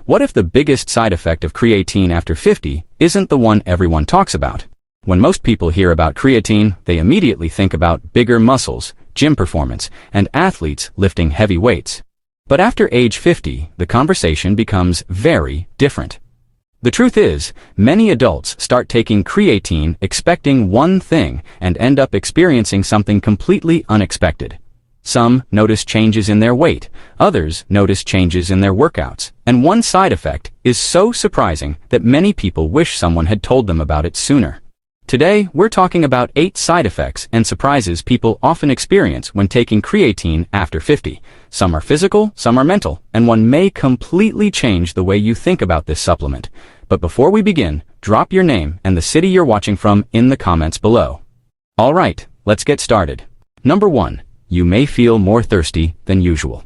What if the biggest side effect of creatine after 50 isn't the one everyone talks about? When most people hear about creatine, they immediately think about bigger muscles, gym performance, and athletes lifting heavy weights. But after age 50, the conversation becomes very different. The truth is, many adults start taking creatine expecting one thing and end up experiencing something completely unexpected. Some notice changes in their weight, others notice changes in their workouts, and one side effect is so surprising that many people wish someone had told them about it sooner. Today, we're talking about 8 side effects and surprises people often experience when taking creatine after 50. Some are physical, some are mental, and one may completely change the way you think about this supplement. But before we begin, drop your name and the city you're watching from in the comments below. Alright, let's get started. Number 1. You may feel more thirsty than usual.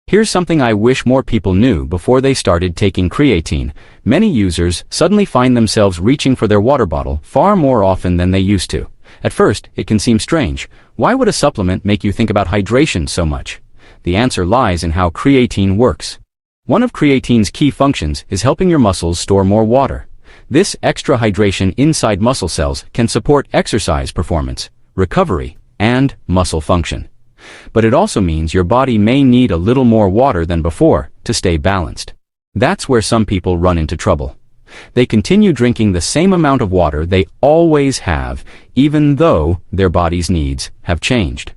Here's something I wish more people knew before they started taking creatine. Many users suddenly find themselves reaching for their water bottle far more often than they used to. At first, it can seem strange. Why would a supplement make you think about hydration so much? The answer lies in how creatine works. One of creatine's key functions is helping your muscles store more water. This extra hydration inside muscle cells can support exercise performance, recovery, and muscle function. But it also means your body may need a little more water than before to stay balanced. That's where some people run into trouble. They continue drinking the same amount of water they always have, even though their body's needs have changed.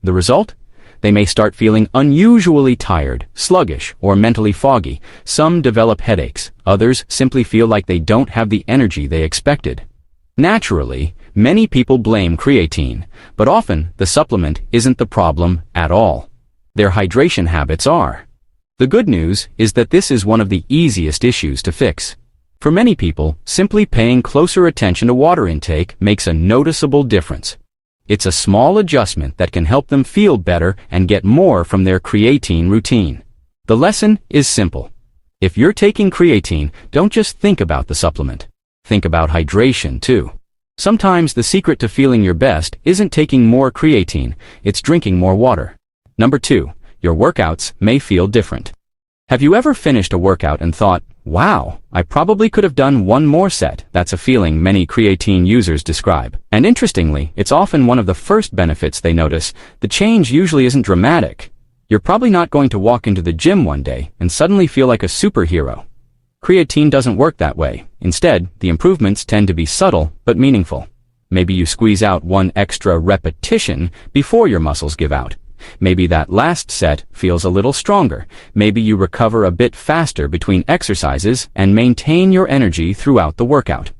The result? They may start feeling unusually tired, sluggish, or mentally foggy. Some develop headaches, others simply feel like they don't have the energy they expected. Naturally, many people blame creatine, but often the supplement isn't the problem at all. Their hydration habits are. The good news is that this is one of the easiest issues to fix. For many people, simply paying closer attention to water intake makes a noticeable difference. It's a small adjustment that can help them feel better and get more from their creatine routine. The lesson is simple. If you're taking creatine, don't just think about the supplement. Think about hydration too. Sometimes the secret to feeling your best isn't taking more creatine, it's drinking more water. Number 2. Your workouts may feel different. Have you ever finished a workout and thought, wow, I probably could have done one more set? That's a feeling many creatine users describe. And interestingly, it's often one of the first benefits they notice. The change usually isn't dramatic. You're probably not going to walk into the gym one day and suddenly feel like a superhero. Creatine doesn't work that way. Instead, the improvements tend to be subtle but meaningful. Maybe you squeeze out one extra repetition before your muscles give out. Maybe that last set feels a little stronger. Maybe you recover a bit faster between exercises and maintain your energy throughout the workout.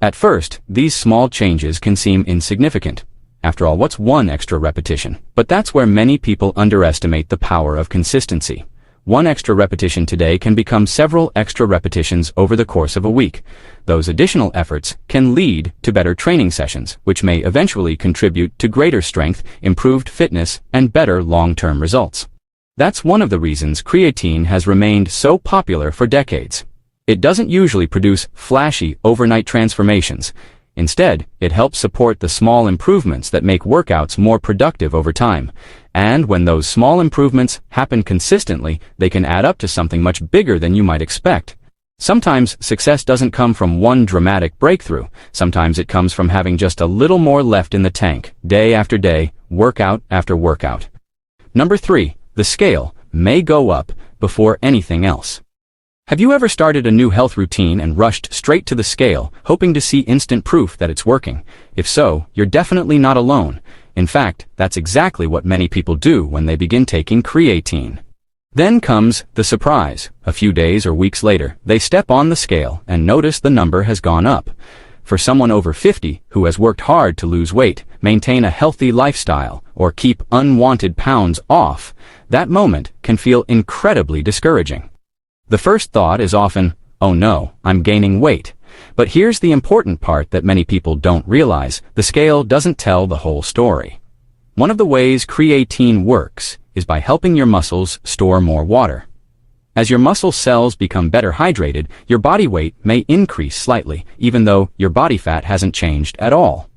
At first, these small changes can seem insignificant. After all, what's one extra repetition? But that's where many people underestimate the power of consistency. One extra repetition today can become several extra repetitions over the course of a week. Those additional efforts can lead to better training sessions, which may eventually contribute to greater strength, improved fitness, and better long-term results. That's one of the reasons creatine has remained so popular for decades. It doesn't usually produce flashy overnight transformations. Instead, it helps support the small improvements that make workouts more productive over time. And when those small improvements happen consistently, they can add up to something much bigger than you might expect. Sometimes success doesn't come from one dramatic breakthrough. Sometimes it comes from having just a little more left in the tank, day after day, workout after workout. Number 3. The scale may go up before anything else. Have you ever started a new health routine and rushed straight to the scale, hoping to see instant proof that it's working? If so, you're definitely not alone. In fact, that's exactly what many people do when they begin taking creatine. Then comes the surprise. A few days or weeks later, they step on the scale and notice the number has gone up. For someone over 50 who has worked hard to lose weight, maintain a healthy lifestyle, or keep unwanted pounds off, that moment can feel incredibly discouraging. The first thought is often, oh no, I'm gaining weight. But here's the important part that many people don't realize. The scale doesn't tell the whole story. One of the ways creatine works is by helping your muscles store more water. As your muscle cells become better hydrated, your body weight may increase slightly, even though your body fat hasn't changed at all.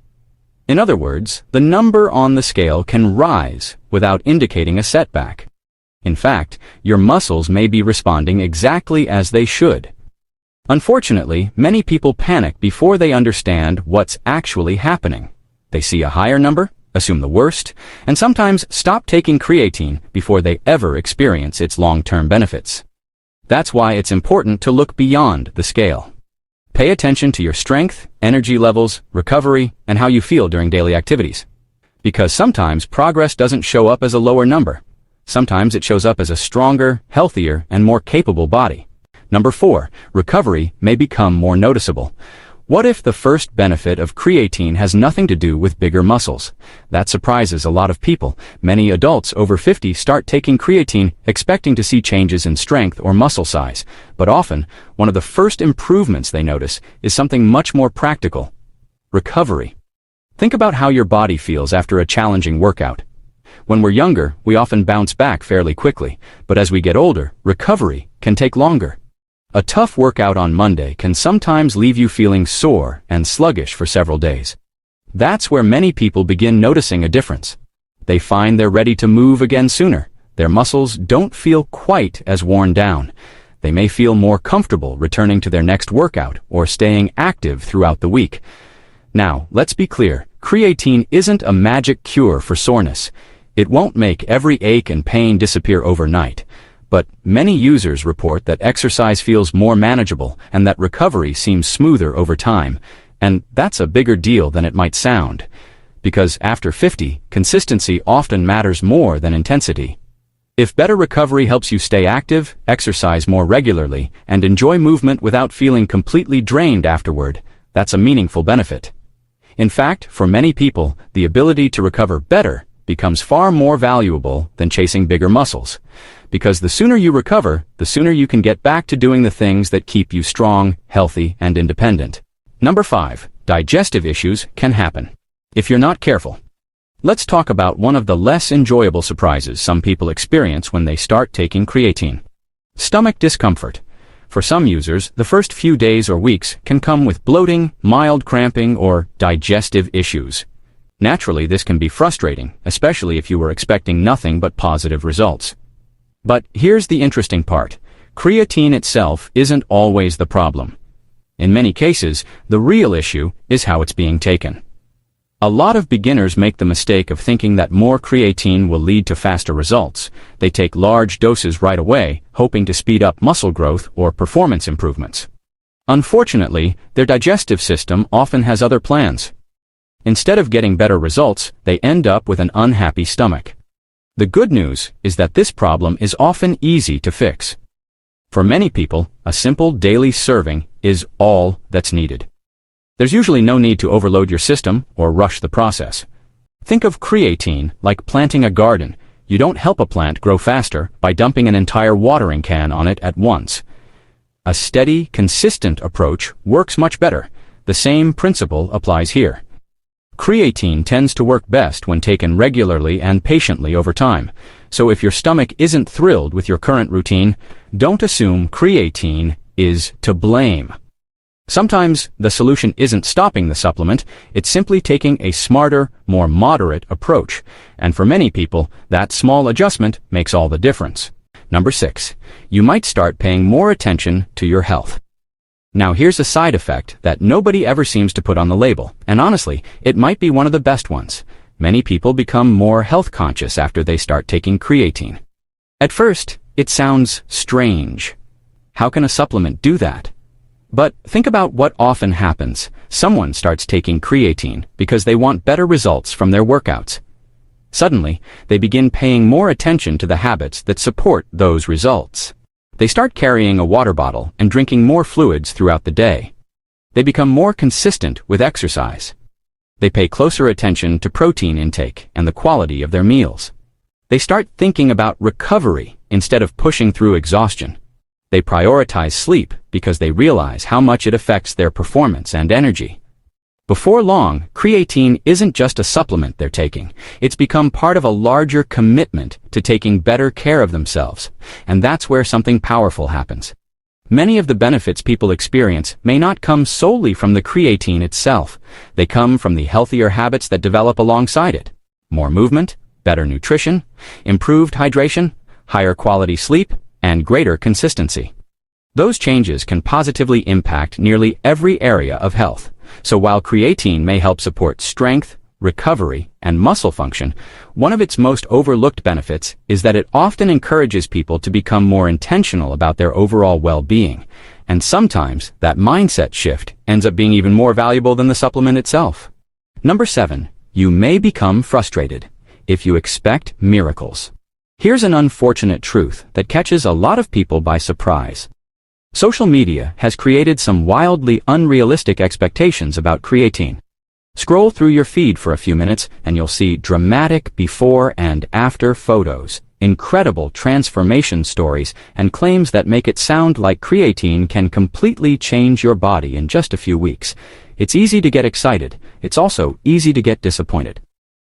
In other words, the number on the scale can rise without indicating a setback. In fact, your muscles may be responding exactly as they should. Unfortunately, many people panic before they understand what's actually happening. They see a higher number, assume the worst, and sometimes stop taking creatine before they ever experience its long-term benefits. That's why it's important to look beyond the scale. Pay attention to your strength, energy levels, recovery, and how you feel during daily activities. Because sometimes progress doesn't show up as a lower number. Sometimes it shows up as a stronger, healthier, and more capable body. Number 4, recovery may become more noticeable. What if the first benefit of creatine has nothing to do with bigger muscles? That surprises a lot of people. Many adults over 50 start taking creatine expecting to see changes in strength or muscle size, but often, one of the first improvements they notice is something much more practical: recovery. Think about how your body feels after a challenging workout. When we're younger, we often bounce back fairly quickly, but as we get older, recovery can take longer. A tough workout on Monday can sometimes leave you feeling sore and sluggish for several days. That's where many people begin noticing a difference. They find they're ready to move again sooner. Their muscles don't feel quite as worn down. They may feel more comfortable returning to their next workout or staying active throughout the week. Now, let's be clear, creatine isn't a magic cure for soreness. It won't make every ache and pain disappear overnight. But many users report that exercise feels more manageable and that recovery seems smoother over time. And that's a bigger deal than it might sound. Because after 50, consistency often matters more than intensity. If better recovery helps you stay active, exercise more regularly, and enjoy movement without feeling completely drained afterward, that's a meaningful benefit. In fact, for many people, the ability to recover better becomes far more valuable than chasing bigger muscles. Because the sooner you recover, the sooner you can get back to doing the things that keep you strong, healthy, and independent. Number 5, digestive issues can happen if you're not careful. Let's talk about one of the less enjoyable surprises some people experience when they start taking creatine: stomach discomfort. For some users, the first few days or weeks can come with bloating, mild cramping, or digestive issues. Naturally, this can be frustrating, especially if you were expecting nothing but positive results. But here's the interesting part: creatine itself isn't always the problem. In many cases, the real issue is how it's being taken. A lot of beginners make the mistake of thinking that more creatine will lead to faster results. They take large doses right away, hoping to speed up muscle growth or performance improvements. Unfortunately, their digestive system often has other plans. Instead of getting better results, they end up with an unhappy stomach. The good news is that this problem is often easy to fix. For many people, a simple daily serving is all that's needed. There's usually no need to overload your system or rush the process. Think of creatine like planting a garden. You don't help a plant grow faster by dumping an entire watering can on it at once. A steady, consistent approach works much better. The same principle applies here. Creatine tends to work best when taken regularly and patiently over time. So if your stomach isn't thrilled with your current routine, don't assume creatine is to blame. Sometimes the solution isn't stopping the supplement, it's simply taking a smarter, more moderate approach. And for many people, that small adjustment makes all the difference. Number 6, you might start paying more attention to your health. Now here's a side effect that nobody ever seems to put on the label, and honestly, it might be one of the best ones. Many people become more health conscious after they start taking creatine. At first, it sounds strange. How can a supplement do that? But think about what often happens. Someone starts taking creatine because they want better results from their workouts. Suddenly, they begin paying more attention to the habits that support those results. They start carrying a water bottle and drinking more fluids throughout the day. They become more consistent with exercise. They pay closer attention to protein intake and the quality of their meals. They start thinking about recovery instead of pushing through exhaustion. They prioritize sleep because they realize how much it affects their performance and energy. Before long, creatine isn't just a supplement they're taking. It's become part of a larger commitment to taking better care of themselves. And that's where something powerful happens. Many of the benefits people experience may not come solely from the creatine itself. They come from the healthier habits that develop alongside it. More movement, better nutrition, improved hydration, higher quality sleep, and greater consistency. Those changes can positively impact nearly every area of health. So while creatine may help support strength, recovery, and muscle function, one of its most overlooked benefits is that it often encourages people to become more intentional about their overall well-being. And sometimes that mindset shift ends up being even more valuable than the supplement itself. Number 7. You may become frustrated if you expect miracles. Here's an unfortunate truth that catches a lot of people by surprise. Social media has created some wildly unrealistic expectations about creatine. Scroll through your feed for a few minutes and you'll see dramatic before and after photos, incredible transformation stories, and claims that make it sound like creatine can completely change your body in just a few weeks. It's easy to get excited. It's also easy to get disappointed.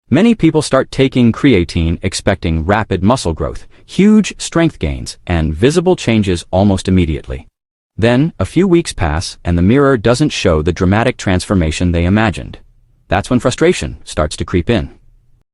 Many people start taking creatine expecting rapid muscle growth, huge strength gains, and visible changes almost immediately. Then, a few weeks pass and the mirror doesn't show the dramatic transformation they imagined. That's when frustration starts to creep in.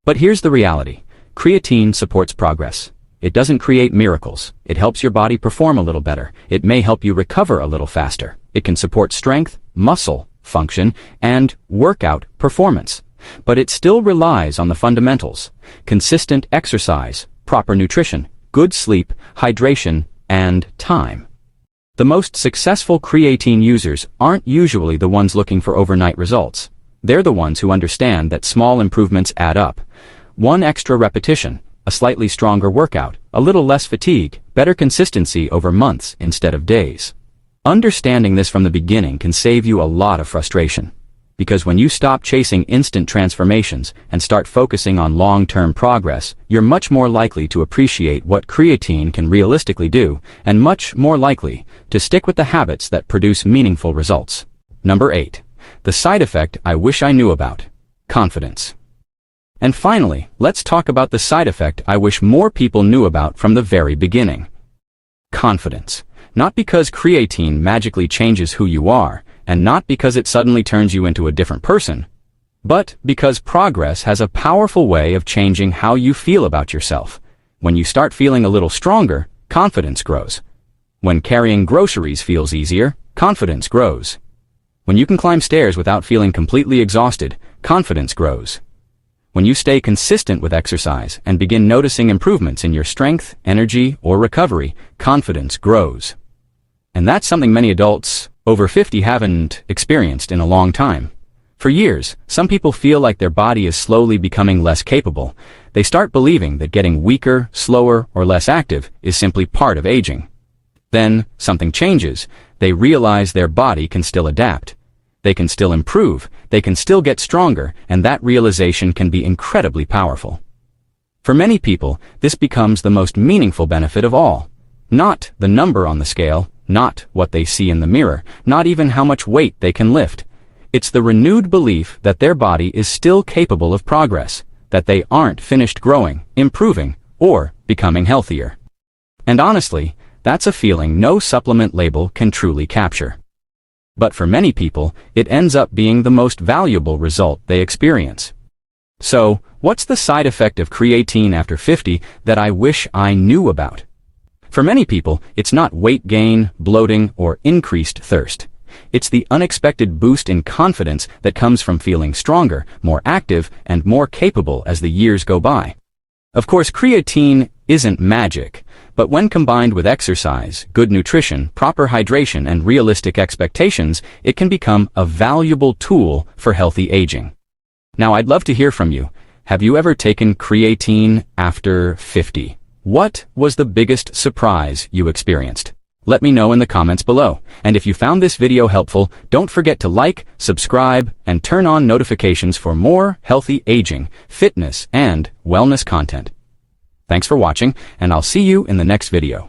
But here's the reality. Creatine supports progress. It doesn't create miracles. It helps your body perform a little better. It may help you recover a little faster. It can support strength, muscle function, and workout performance. But it still relies on the fundamentals: consistent exercise, proper nutrition, good sleep, hydration, and time. The most successful creatine users aren't usually the ones looking for overnight results. They're the ones who understand that small improvements add up. One extra repetition, a slightly stronger workout, a little less fatigue, better consistency over months instead of days. Understanding this from the beginning can save you a lot of frustration. Because when you stop chasing instant transformations and start focusing on long-term progress, you're much more likely to appreciate what creatine can realistically do, and much more likely to stick with the habits that produce meaningful results. Number 8. The side effect I wish I knew about: confidence. And finally, let's talk about the side effect I wish more people knew about from the very beginning: confidence. Not because creatine magically changes who you are, and not because it suddenly turns you into a different person, but because progress has a powerful way of changing how you feel about yourself. When you start feeling a little stronger, confidence grows. When carrying groceries feels easier, confidence grows. When you can climb stairs without feeling completely exhausted, confidence grows. When you stay consistent with exercise and begin noticing improvements in your strength, energy, or recovery, confidence grows. And that's something many adults over 50 haven't experienced in a long time. For years, some people feel like their body is slowly becoming less capable. They start believing that getting weaker, slower, or less active is simply part of aging. Then, something changes. They realize their body can still adapt. They can still improve. They can still get stronger, and that realization can be incredibly powerful. For many people, this becomes the most meaningful benefit of all. Not the number on the scale, not what they see in the mirror, not even how much weight they can lift. It's the renewed belief that their body is still capable of progress, that they aren't finished growing, improving, or becoming healthier. And honestly, that's a feeling no supplement label can truly capture. But for many people, it ends up being the most valuable result they experience. So, what's the side effect of creatine after 50 that I wish I knew about? For many people, it's not weight gain, bloating, or increased thirst. It's the unexpected boost in confidence that comes from feeling stronger, more active, and more capable as the years go by. Of course, creatine isn't magic, but when combined with exercise, good nutrition, proper hydration, and realistic expectations, it can become a valuable tool for healthy aging. Now, I'd love to hear from you. Have you ever taken creatine after 50? What was the biggest surprise you experienced? Let me know in the comments below. And if you found this video helpful, don't forget to like, subscribe, and turn on notifications for more healthy aging, fitness, and wellness content. Thanks for watching, and I'll see you in the next video.